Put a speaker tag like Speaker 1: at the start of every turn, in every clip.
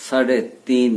Speaker 1: 3.5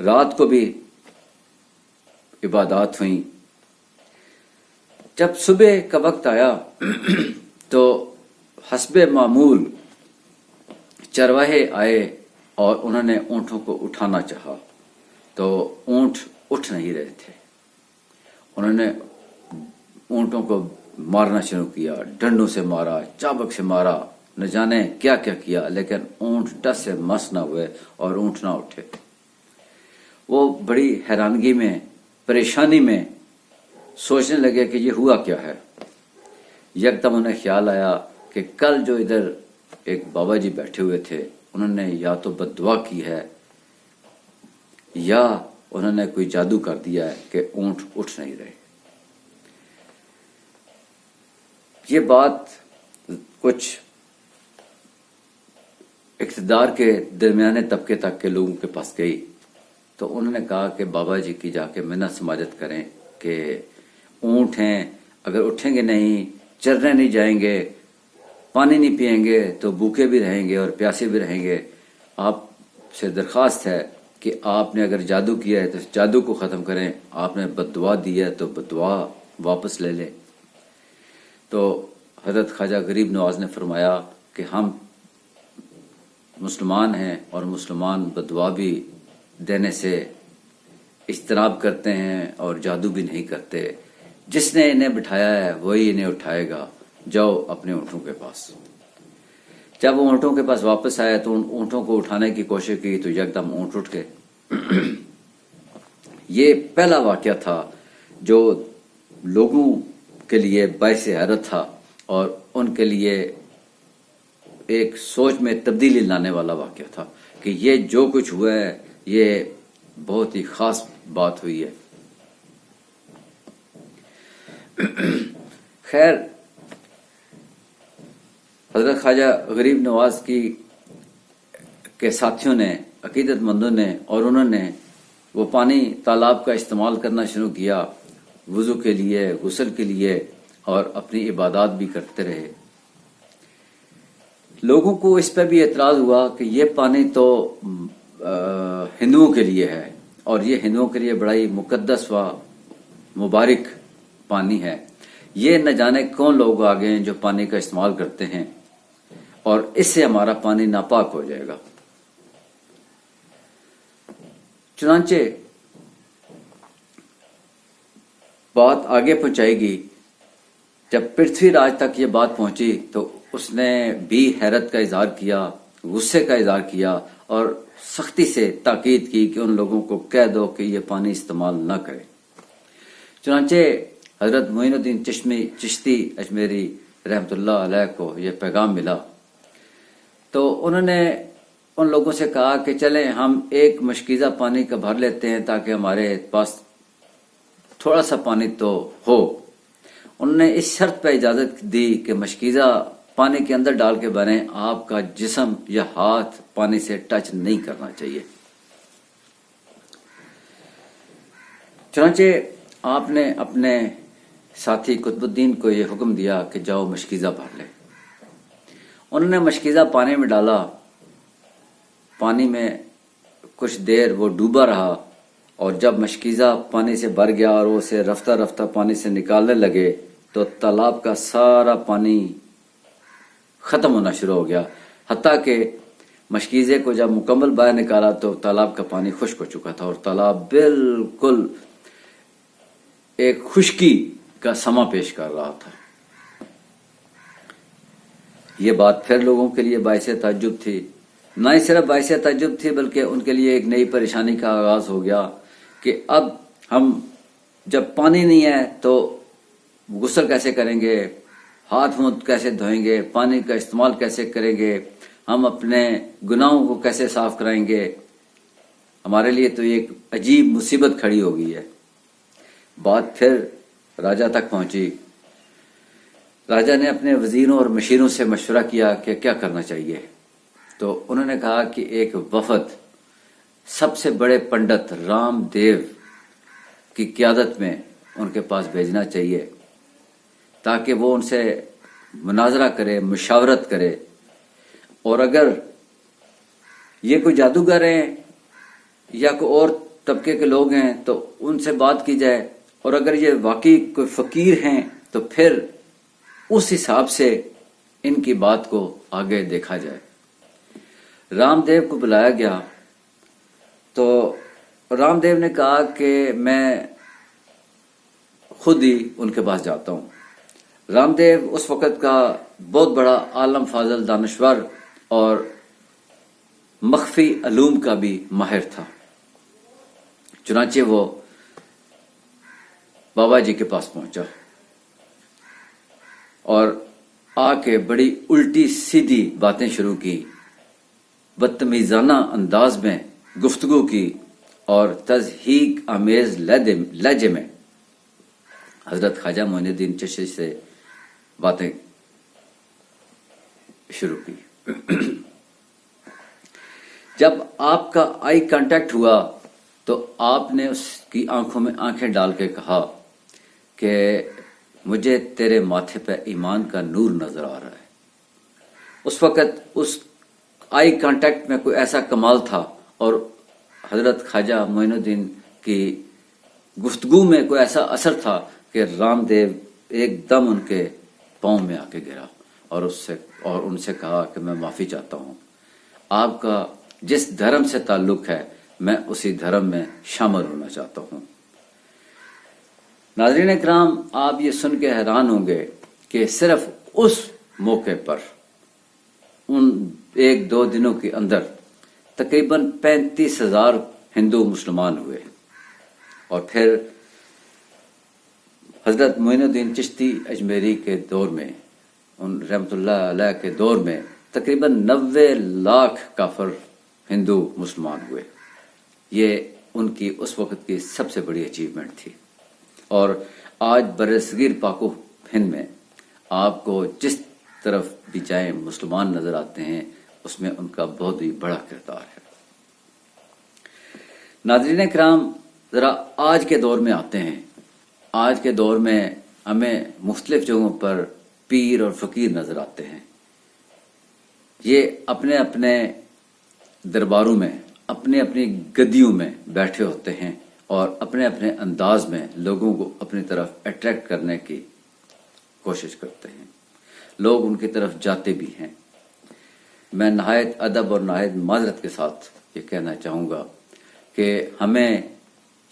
Speaker 1: رات کو بھی عبادات ہوئیں. جب صبح کا وقت آیا تو حسب معمول چرواہے آئے اور انہوں نے اونٹوں کو اٹھانا چاہا تو اونٹ اٹھ نہیں رہے تھے. انہوں نے اونٹوں کو مارنا شروع کیا، ڈنڈوں سے مارا، چابک سے مارا، نہ جانے کیا کیا کیا، لیکن اونٹ ٹس سے مس نہ ہوئے اور اونٹ نہ اٹھے. وہ بڑی حیرانگی میں، پریشانی میں سوچنے لگے کہ یہ ہوا کیا ہے. یکدم انہیں خیال آیا کہ کل جو ادھر ایک بابا جی بیٹھے ہوئے تھے انہوں نے یا تو بد دعا کی ہے یا انہوں نے کوئی جادو کر دیا ہے کہ اونٹ اٹھ نہیں رہے. یہ بات کچھ اقتدار کے درمیانے طبقے تک کے لوگوں کے پاس گئی تو انہوں نے کہا کہ بابا جی کی جا کے منت سماجت کریں کہ اونٹ ہیں، اگر اٹھیں گے نہیں، چرنے نہیں جائیں گے، پانی نہیں پئیں گے تو بھوکے بھی رہیں گے اور پیاسے بھی رہیں گے. آپ سے درخواست ہے کہ آپ نے اگر جادو کیا ہے تو اس جادو کو ختم کریں، آپ نے بد دعا دی ہے تو بد دعا واپس لے لیں. تو حضرت خواجہ غریب نواز نے فرمایا کہ ہم مسلمان ہیں اور مسلمان بد دعا بھی دینے سے اجتناب کرتے ہیں اور جادو بھی نہیں کرتے. جس نے انہیں بٹھایا ہے وہی انہیں اٹھائے گا، جاؤ اپنے اونٹوں کے پاس. جب وہ اونٹوں کے پاس واپس آئے تو ان اونٹوں کو اٹھانے کی کوشش کی تو یکدم اونٹ اٹھ گئے. یہ پہلا واقعہ تھا جو لوگوں کے لیے باعث حیرت تھا اور ان کے لیے ایک سوچ میں تبدیلی لانے والا واقعہ تھا کہ یہ جو کچھ ہوا ہے یہ بہت ہی خاص بات ہوئی ہے. خیر، حضرت خواجہ غریب نواز کے ساتھیوں نے، عقیدت مندوں نے، اور انہوں نے وہ پانی تالاب کا استعمال کرنا شروع کیا وضو کے لیے، غسل کے لیے، اور اپنی عبادات بھی کرتے رہے. لوگوں کو اس پہ بھی اعتراض ہوا کہ یہ پانی تو ہندوؤں کے لیے ہے اور یہ ہندوؤں کے لیے بڑا ہی مقدس و مبارک پانی ہے، یہ نہ جانے کون لوگ آ گئے ہیں جو پانی کا استعمال کرتے ہیں اور اس سے ہمارا پانی ناپاک ہو جائے گا. چنانچہ بات آگے پہنچائی گی. جب پرتھوی راج تک یہ بات پہنچی تو اس نے بھی حیرت کا اظہار کیا، غصے کا اظہار کیا اور سختی سے تاکید کی کہ ان لوگوں کو کہہ دو کہ یہ پانی استعمال نہ کریں. چنانچہ حضرت معین الدین چشتی اجمیری رحمۃ اللہ علیہ کو یہ پیغام ملا تو انہوں نے ان لوگوں سے کہا کہ چلیں ہم ایک مشکیزہ پانی کا بھر لیتے ہیں تاکہ ہمارے پاس تھوڑا سا پانی تو ہو. انہوں نے اس شرط پہ اجازت دی کہ مشکیزہ پانی کے اندر ڈال کے بھریں، آپ کا جسم یا ہاتھ پانی سے ٹچ نہیں کرنا چاہیے. چنانچہ آپ نے اپنے ساتھی قطب الدین کو یہ حکم دیا کہ جاؤ مشکیزہ بھر لے. انہوں نے مشکیزہ پانی میں ڈالا، پانی میں کچھ دیر وہ ڈوبا رہا اور جب مشکیزہ پانی سے بھر گیا اور اسے رفتہ رفتہ پانی سے نکالنے لگے تو تالاب کا سارا پانی ختم ہونا شروع ہو گیا، حتیٰ کہ مشکیزے کو جب مکمل باہر نکالا تو تالاب کا پانی خشک ہو چکا تھا اور تالاب بالکل ایک خشکی کا سما پیش کر رہا تھا. یہ بات پھر لوگوں کے لیے باعث تعجب تھی. نہ ہی صرف باعث تعجب تھی بلکہ ان کے لیے ایک نئی پریشانی کا آغاز ہو گیا کہ اب ہم جب پانی نہیں ہے تو غسل کیسے کریں گے، ہاتھ منہ کیسے دھوئیں گے، پانی کا استعمال کیسے کریں گے، ہم اپنے گناہوں کو کیسے صاف کرائیں گے. ہمارے لیے تو ایک عجیب مصیبت کھڑی ہو گئی ہے. بات پھر راجہ تک پہنچی. راجہ نے اپنے وزیروں اور مشیروں سے مشورہ کیا کہ کیا کرنا چاہیے. تو انہوں نے کہا کہ ایک وفد سب سے بڑے پنڈت رام دیو کی قیادت میں ان کے پاس بھیجنا چاہیے تاکہ وہ ان سے مناظرہ کرے، مشاورت کرے، اور اگر یہ کوئی جادوگر ہیں یا کوئی اور طبقے کے لوگ ہیں تو ان سے بات کی جائے، اور اگر یہ واقعی کوئی فقیر ہیں تو پھر اس حساب سے ان کی بات کو آگے دیکھا جائے۔ رام دیو کو بلایا گیا تو رام دیو نے کہا کہ میں خود ہی ان کے پاس جاتا ہوں۔ رام دیو اس وقت کا بہت بڑا عالم فاضل دانشور اور مخفی علوم کا بھی ماہر تھا، چنانچہ وہ بابا جی کے پاس پہنچا اور آ کے بڑی الٹی سیدھی باتیں شروع کی، بدتمیزانہ انداز میں گفتگو کی اور تضحیک آمیز لہجے میں حضرت خواجہ معین الدین چشتی سے باتیں شروع کی۔ جب آپ کا آئی کانٹیکٹ ہوا تو آپ نے اس کی آنکھوں میں آنکھیں ڈال کے کہا کہ مجھے تیرے ماتھے پہ ایمان کا نور نظر آ رہا ہے۔ اس وقت اس آئی کانٹیکٹ میں کوئی ایسا کمال تھا اور حضرت خواجہ معین الدین کی گفتگو میں کوئی ایسا اثر تھا کہ رام دیو ایک دم ان کے پاؤں میں آ کے گرا اور ان سے کہا کہ میں معافی چاہتا ہوں، آپ کا جس دھرم سے تعلق ہے میں اسی دھرم میں شامل ہونا چاہتا ہوں۔ ناظرین اکرام، آپ یہ سن کے حیران ہوں گے کہ صرف اس موقع پر ان 1-2 دنوں کے اندر تقریباً 35,000 ہندو مسلمان ہوئے، اور پھر حضرت معین الدین چشتی اجمیری کے دور میں، ان رحمۃ اللہ علیہ کے دور میں تقریباً 90 لاکھ کافر ہندو مسلمان ہوئے۔ یہ ان کی اس وقت کی سب سے بڑی اچیومنٹ تھی، اور آج برصغیر پاک و ہند میں آپ کو جس طرف بھی جائیں مسلمان نظر آتے ہیں، اس میں ان کا بہت ہی بڑا کردار ہے۔ ناظرین اکرام، ذرا آج کے دور میں آتے ہیں۔ آج کے دور میں ہمیں مختلف جگہوں پر پیر اور فقیر نظر آتے ہیں۔ یہ اپنے اپنے درباروں میں، اپنی اپنی گدیوں میں بیٹھے ہوتے ہیں اور اپنے اپنے انداز میں لوگوں کو اپنی طرف اٹریکٹ کرنے کی کوشش کرتے ہیں۔ لوگ ان کی طرف جاتے بھی ہیں۔ میں نہایت ادب اور نہایت معذرت کے ساتھ یہ کہنا چاہوں گا کہ ہمیں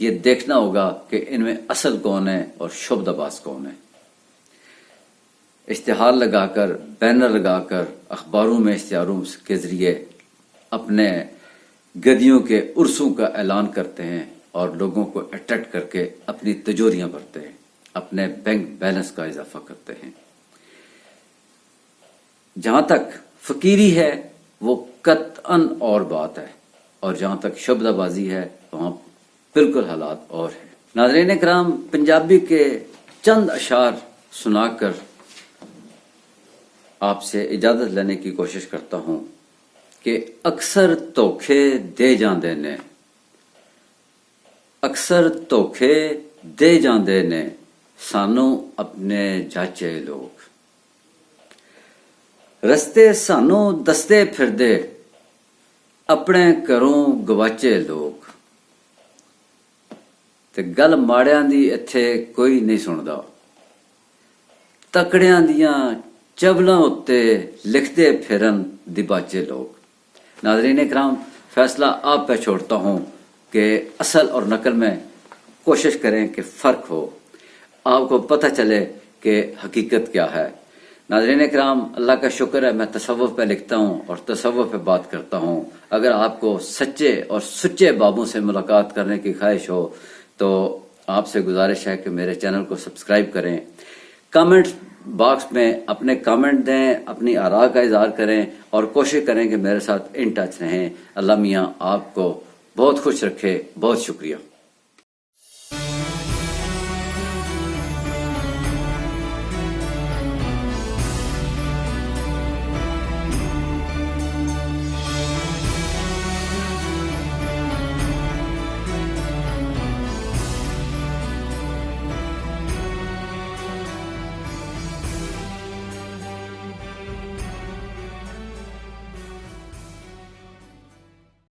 Speaker 1: یہ دیکھنا ہوگا کہ ان میں اصل کون ہے اور شبدہ باز کون ہے۔ اشتہار لگا کر، بینر لگا کر، اخباروں میں اشتہاروں کے ذریعے اپنے گدیوں کے عرسوں کا اعلان کرتے ہیں اور لوگوں کو اٹریکٹ کر کے اپنی تجوریاں بھرتے ہیں، اپنے بینک بیلنس کا اضافہ کرتے ہیں۔ جہاں تک فقیری ہے وہ قطعاً اور بات ہے، اور جہاں تک شبدہ بازی ہے وہاں بالکل حالات اور ہیں۔ ناظرین اکرام، پنجابی کے چند اشعار سنا کر آپ سے اجازت لینے کی کوشش کرتا ہوں کہ اکثر دھوکھے دے جاندے نے، اکثر دھوکھے دے جاندے نے سانوں اپنے جاچے لوگ، رستے سانوں دستے پھردے اپنے گھروں گواچے لوگ، تے گل ماڑیاں دی ایتھے کوئی نہیں سندا، تکڑیاں دیاں چبلاں اتے لکھتے پھرن دباچے لوگ۔ ناظرین اکرام، فیصلہ آپ پہ چھوڑتا ہوں کہ اصل اور نقل میں کوشش کریں کہ فرق ہو، آپ کو پتہ چلے کہ حقیقت کیا ہے۔ ناظرین اکرام، اللہ کا شکر ہے میں تصوف پہ لکھتا ہوں اور تصوف پہ بات کرتا ہوں۔ اگر آپ کو سچے اور سچے بابوں سے ملاقات کرنے کی خواہش ہو تو آپ سے گزارش ہے کہ میرے چینل کو سبسکرائب کریں، کامنٹ باکس میں اپنے کامنٹ دیں، اپنی آراء کا اظہار کریں اور کوشش کریں کہ میرے ساتھ ان ٹچ رہیں۔ اللہ میاں آپ کو بہت خوش رکھے۔ بہت شکریہ۔